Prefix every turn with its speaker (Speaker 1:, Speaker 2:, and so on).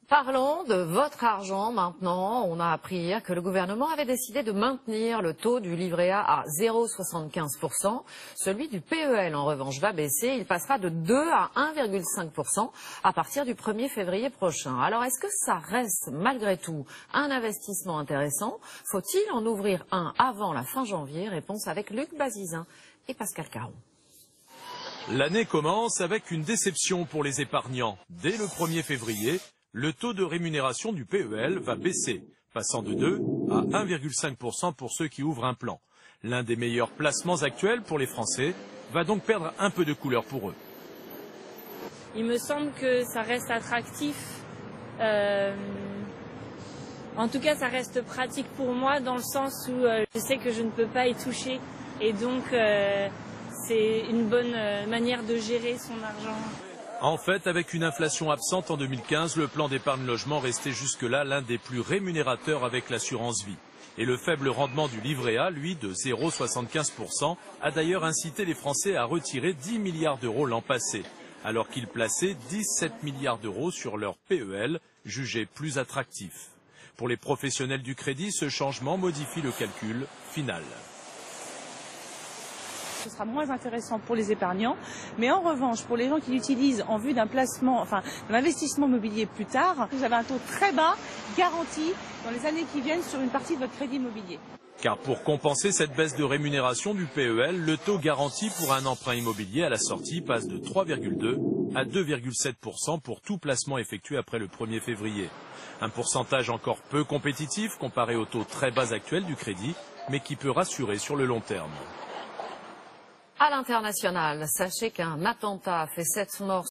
Speaker 1: Parlons de votre argent maintenant. On a appris hier que le gouvernement avait décidé de maintenir le taux du livret A à 0,75%. Celui du PEL, en revanche, va baisser. Il passera de 2 à 1,5% à partir du 1er février prochain. Alors, est-ce que ça reste, malgré tout, un investissement intéressant? Faut-il en ouvrir un avant la fin janvier? Réponse avec Luc Bazizin et Pascal Caron.
Speaker 2: L'année commence avec une déception pour les épargnants. Dès le 1er février, le taux de rémunération du PEL va baisser, passant de 2 à 1,5% pour ceux qui ouvrent un plan. L'un des meilleurs placements actuels pour les Français va donc perdre un peu de couleur pour eux.
Speaker 3: Il me semble que ça reste attractif. En tout cas, ça reste pratique pour moi dans le sens où je sais que je ne peux pas y toucher. Et donc, c'est une bonne manière de gérer son argent.
Speaker 2: En fait, avec une inflation absente en 2015, le plan d'épargne logement restait jusque-là l'un des plus rémunérateurs avec l'assurance vie. Et le faible rendement du livret A, lui, de 0,75%, a d'ailleurs incité les Français à retirer 10 milliards d'euros l'an passé, alors qu'ils plaçaient 17 milliards d'euros sur leur PEL, jugé plus attractif. Pour les professionnels du crédit, ce changement modifie le calcul final.
Speaker 4: Ce sera moins intéressant pour les épargnants, mais en revanche, pour les gens qui l'utilisent en vue d'un placement, enfin d'un investissement immobilier plus tard, vous avez un taux très bas garanti dans les années qui viennent sur une partie de votre crédit immobilier.
Speaker 2: Car pour compenser cette baisse de rémunération du PEL, le taux garanti pour un emprunt immobilier à la sortie passe de 3,2 à 2,7% pour tout placement effectué après le 1er février. Un pourcentage encore peu compétitif comparé au taux très bas actuel du crédit, mais qui peut rassurer sur le long terme.
Speaker 1: À l'international, sachez qu'un attentat a fait 7 morts